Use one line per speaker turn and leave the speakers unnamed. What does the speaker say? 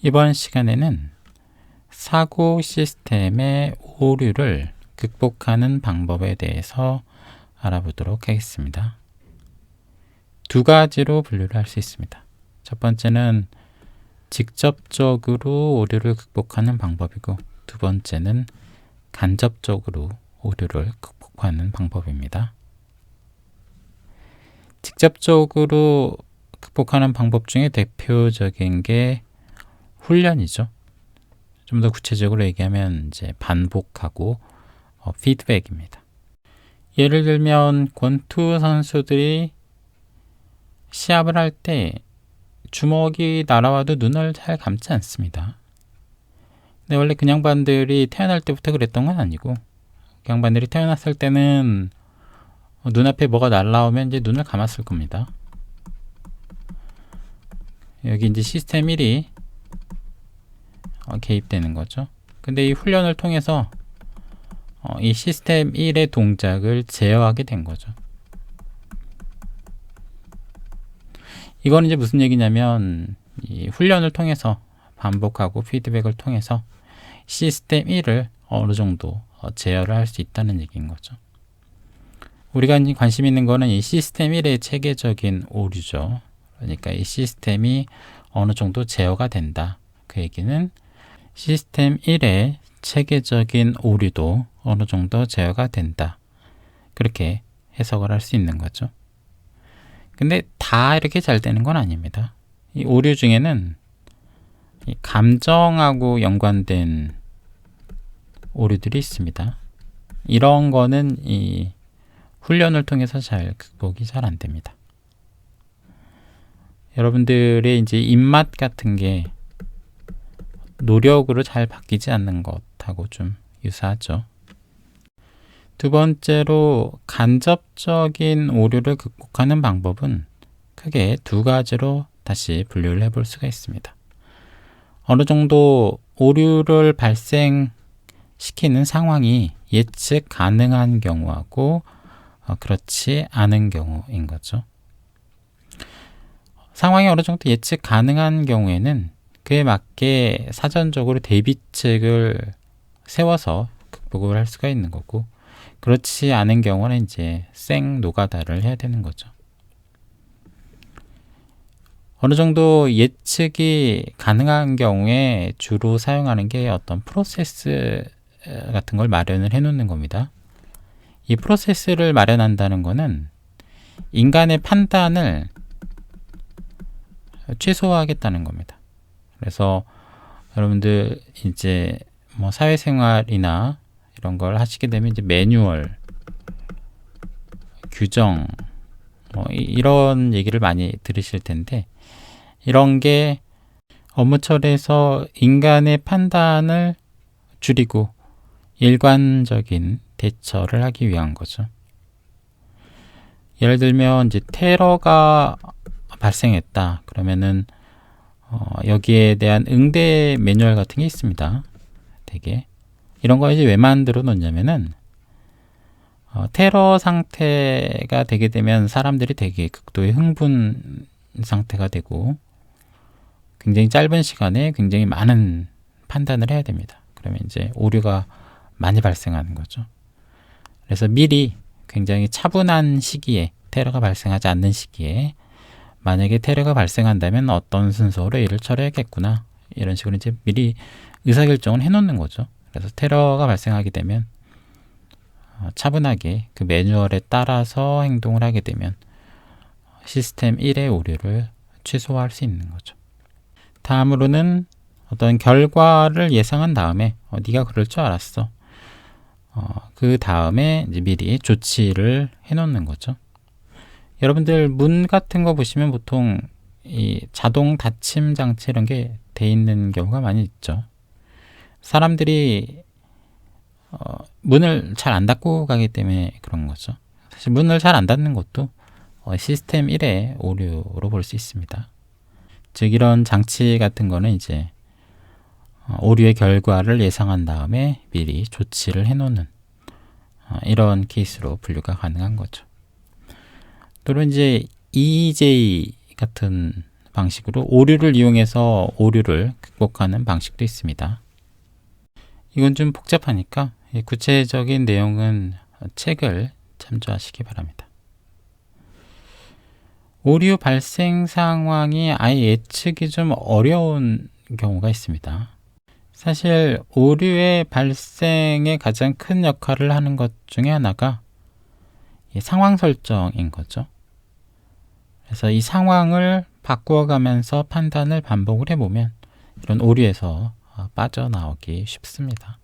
이번 시간에는 사고 시스템의 오류를 극복하는 방법에 대해서 알아보도록 하겠습니다. 두 가지로 분류를 할 수 있습니다. 첫 번째는 직접적으로 오류를 극복하는 방법이고, 두 번째는 간접적으로 오류를 극복하는 방법입니다. 직접적으로 극복하는 방법 중에 대표적인 게 훈련이죠. 좀 더 구체적으로 얘기하면 이제 반복하고 피드백입니다. 예를 들면 권투 선수들이 시합을 할 때 주먹이 날아와도 눈을 잘 감지 않습니다. 근데 원래 그 양반들이 태어날 때부터 그랬던 건 아니고, 그 양반들이 태어났을 때는 눈앞에 뭐가 날아오면 이제 눈을 감았을 겁니다. 여기 이제 시스템 1이 개입되는 거죠. 근데 이 훈련을 통해서 이 시스템 1의 동작을 제어하게 된 거죠. 이건 이제 무슨 얘기냐면, 이 훈련을 통해서 반복하고 피드백을 통해서 시스템 1을 어느 정도 제어를 할 수 있다는 얘기인 거죠. 우리가 관심 있는 거는 이 시스템 1의 체계적인 오류죠. 그러니까 이 시스템이 어느 정도 제어가 된다. 그 얘기는 시스템 1의 체계적인 오류도 어느 정도 제어가 된다. 그렇게 해석을 할 수 있는 거죠. 근데 다 이렇게 잘 되는 건 아닙니다. 이 오류 중에는 이 감정하고 연관된 오류들이 있습니다. 이런 거는 이 훈련을 통해서 잘 극복이 잘 안 됩니다. 여러분들의 이제 입맛 같은 게 노력으로 잘 바뀌지 않는 것하고 좀 유사하죠. 두 번째로 간접적인 오류를 극복하는 방법은 크게 두 가지로 다시 분류를 해볼 수가 있습니다. 어느 정도 오류를 발생시키는 상황이 예측 가능한 경우하고 그렇지 않은 경우인 거죠. 상황이 어느 정도 예측 가능한 경우에는 그에 맞게 사전적으로 대비책을 세워서 극복을 할 수가 있는 거고, 그렇지 않은 경우는 이제 생 노가다를 해야 되는 거죠. 어느 정도 예측이 가능한 경우에 주로 사용하는 게 어떤 프로세스 같은 걸 마련을 해 놓는 겁니다. 이 프로세스를 마련한다는 거는 인간의 판단을 최소화하겠다는 겁니다. 그래서 여러분들 이제 뭐 사회생활이나 이런 걸 하시게 되면 이제 매뉴얼, 규정, 이런 얘기를 많이 들으실 텐데, 이런 게 업무 처리에서 인간의 판단을 줄이고 일관적인 대처를 하기 위한 거죠. 예를 들면 이제 테러가 발생했다. 그러면은 여기에 대한 응대 매뉴얼 같은 게 있습니다. 되게 이런 거 이제 왜 만들어 놓냐면은 테러 상태가 되게 되면 사람들이 되게 극도의 흥분 상태가 되고 굉장히 짧은 시간에 굉장히 많은 판단을 해야 됩니다. 그러면 이제 오류가 많이 발생하는 거죠. 그래서 미리 굉장히 차분한 시기에, 테러가 발생하지 않는 시기에 만약에 테러가 발생한다면 어떤 순서로 일을 처리하겠구나, 이런 식으로 이제 미리 의사결정을 해놓는 거죠. 그래서 테러가 발생하게 되면 차분하게 그 매뉴얼에 따라서 행동을 하게 되면 시스템 1의 오류를 최소화할 수 있는 거죠. 다음으로는 어떤 결과를 예상한 다음에 네가 그럴 줄 알았어. 그 다음에 이제 미리 조치를 해놓는 거죠. 여러분들 문 같은 거 보시면 보통 이 자동 닫힘 장치 이런 게 돼 있는 경우가 많이 있죠. 사람들이 문을 잘 안 닫고 가기 때문에 그런 거죠. 사실 문을 잘 안 닫는 것도 시스템 1의 오류로 볼 수 있습니다. 즉 이런 장치 같은 거는 이제 오류의 결과를 예상한 다음에 미리 조치를 해놓는 이런 케이스로 분류가 가능한 거죠. 또는 이제 EJ 같은 방식으로 오류를 이용해서 오류를 극복하는 방식도 있습니다. 이건 좀 복잡하니까 구체적인 내용은 책을 참조하시기 바랍니다. 오류 발생 상황이 아예 예측이 좀 어려운 경우가 있습니다. 사실 오류의 발생에 가장 큰 역할을 하는 것 중에 하나가 이 상황 설정인 거죠. 그래서 이 상황을 바꾸어가면서 판단을 반복을 해보면 이런 오류에서 빠져나오기 쉽습니다.